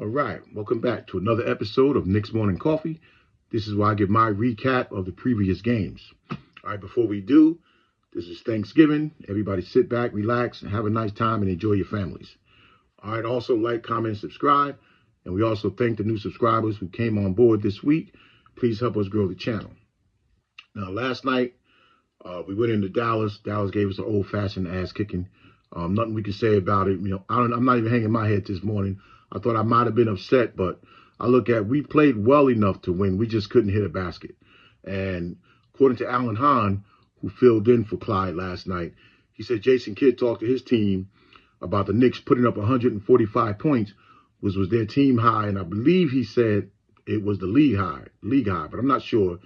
All right, welcome back to another episode of Knicks Morning Coffee. This is where I give my recap of the previous games. All right, before we do, this is Thanksgiving. Everybody sit back, relax, and have a nice time and enjoy your families. All right, also like, comment, subscribe. And we also thank the new subscribers who came on board this week. Please help us grow the channel. Now, last night, we went into Dallas. Dallas gave us an old-fashioned ass-kicking. Nothing we can say about it. I'm not even hanging my head this morning. I thought I might have been upset, but I look at we played well enough to win. We just couldn't hit a basket. And according to Alan Hahn, who filled in for Clyde last night, he said Jason Kidd talked to his team about the Knicks putting up 145 points, which was their team high, and I believe he said it was the league high, but I'm not sure.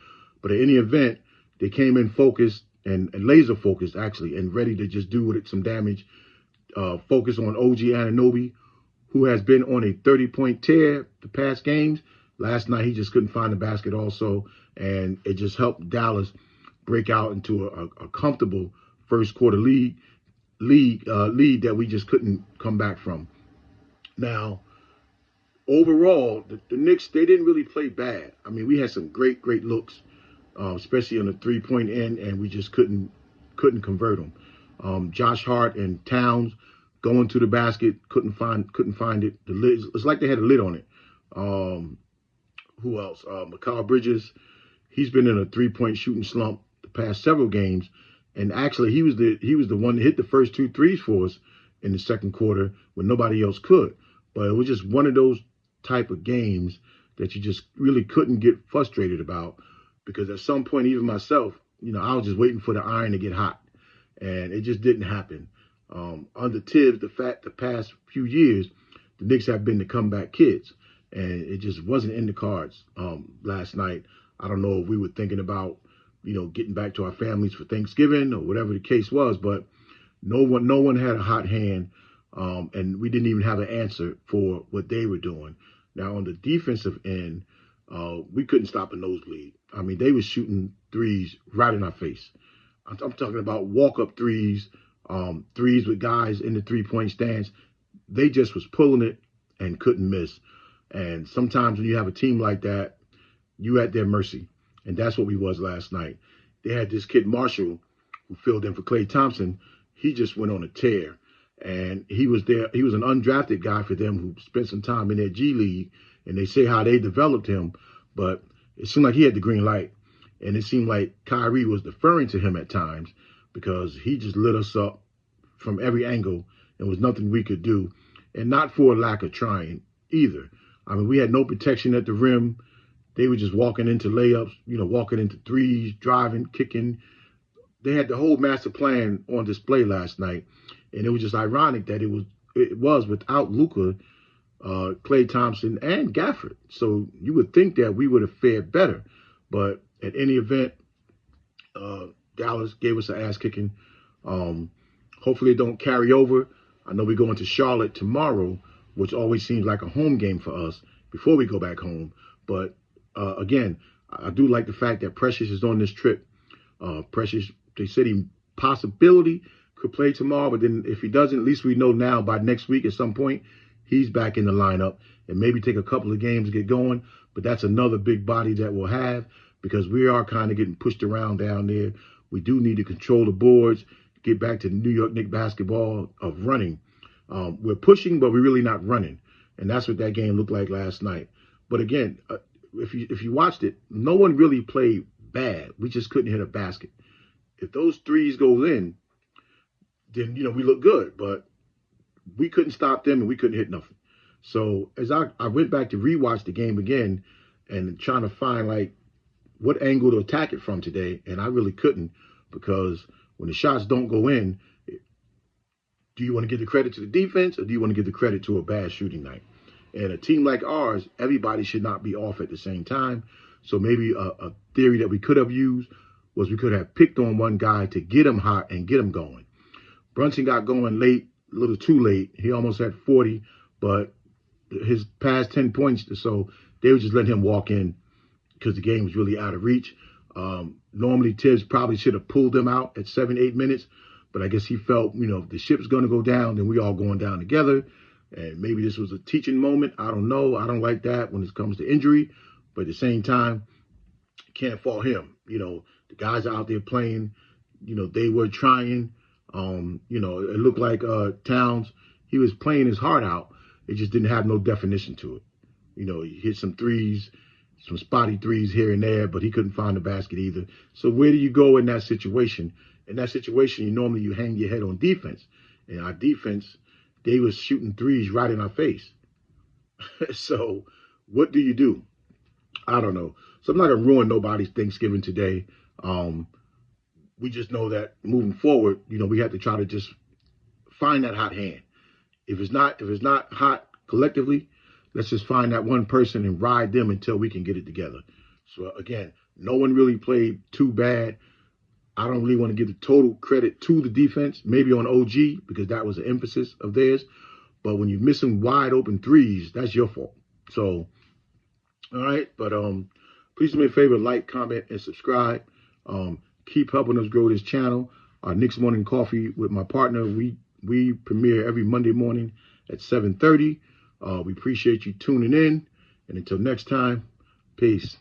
But in any event, they came in focused and laser focused, actually, and ready to just do some damage. Focus on OG Anunoby, who has been on a 30-point tear the past games. Last night, he just couldn't find the basket also, and it just helped Dallas break out into a comfortable first quarter lead that we just couldn't come back from. Now, overall, the Knicks, they didn't really play bad. I mean, we had some great looks, especially on the three-point end, and we just couldn't convert them. Josh Hart and Towns going to the basket, couldn't find it. The lid, it's like they had a lid on it. Who else? Mikal Bridges, he's been in a three-point shooting slump the past several games, and actually he was the one that hit the first 2 threes for us in the second quarter when nobody else could. But it was just one of those type of games that you just really couldn't get frustrated about, because at some point, even myself, I was just waiting for the iron to get hot, and it just didn't happen. Under Tibbs, the past few years, the Knicks have been the comeback kids, and it just wasn't in the cards last night. I don't know if we were thinking about, getting back to our families for Thanksgiving or whatever the case was, but no one had a hot hand, and we didn't even have an answer for what they were doing. Now, on the defensive end, we couldn't stop a nosebleed. I mean, they were shooting threes right in our face. I'm talking about walk-up threes, threes with guys in the three-point stance. They just was pulling it and couldn't miss. And sometimes when you have a team like that, you at their mercy. And that's what we was last night. They had this kid, Marshall, who filled in for Klay Thompson. He just went on a tear. And he was there. He was an undrafted guy for them who spent some time in their G League. And they say how they developed him. But it seemed like he had the green light. And it seemed like Kyrie was deferring to him at times, because he just lit us up from every angle. There was nothing we could do. And not for a lack of trying either. I mean, we had no protection at the rim. They were just walking into layups, walking into threes, driving, kicking. They had the whole master plan on display last night. And it was just ironic that it was without Luka, Klay Thompson, and Gafford. So you would think that we would have fared better. But at any event, Dallas gave us an ass kicking. Hopefully it don't carry over. I know we're going to Charlotte tomorrow, which always seems like a home game for us before we go back home. But again, I do like the fact that Precious is on this trip. Precious, they said he possibility could play tomorrow, but then if he doesn't, at least we know now by next week at some point, he's back in the lineup, and maybe take a couple of games to get going. But that's another big body that we'll have, because we are kind of getting pushed around down there. We do need to control the boards, get back to New York Knicks basketball of running. We're pushing, but we're really not running. And that's what that game looked like last night. But again, if you watched it, no one really played bad. We just couldn't hit a basket. If those threes go in, then, we look good. But we couldn't stop them, and we couldn't hit nothing. So as I went back to rewatch the game again and trying to find, like, what angle to attack it from today, and I really couldn't, because when the shots don't go in, do you want to give the credit to the defense, or do you want to give the credit to a bad shooting night? And a team like ours, everybody should not be off at the same time. So maybe a theory that we could have used was we could have picked on one guy to get him hot and get him going. Brunson got going late, a little too late. He almost had 40, but his past 10 points or so, they would just let him walk in because the game was really out of reach. Normally, Tibbs probably should have pulled them out at 7, 8 minutes, but I guess he felt, if the ship's going to go down, then we all going down together. And maybe this was a teaching moment. I don't know. I don't like that when it comes to injury. But at the same time, can't fault him. The guys out there playing, they were trying. It looked like Towns, he was playing his heart out. It just didn't have no definition to it. He hit some threes, some spotty threes here and there, but he couldn't find the basket either. So where do you go in that situation? In that situation, you hang your head on defense. And our defense, they was shooting threes right in our face. So what do you do? I don't know. So I'm not going to ruin nobody's Thanksgiving today. We just know that moving forward, we have to try to just find that hot hand. If it's not hot collectively, let's just find that one person and ride them until we can get it together. So again, no one really played too bad. I don't really want to give the total credit to the defense, maybe on OG, because that was the emphasis of theirs. But when you're missing wide open threes, that's your fault. So, all right. But please do me a favor, like, comment, and subscribe. Keep helping us grow this channel. Our Knicks Morning Coffee with my partner, we premiere every Monday morning at 7:30. We appreciate you tuning in. And until next time, peace.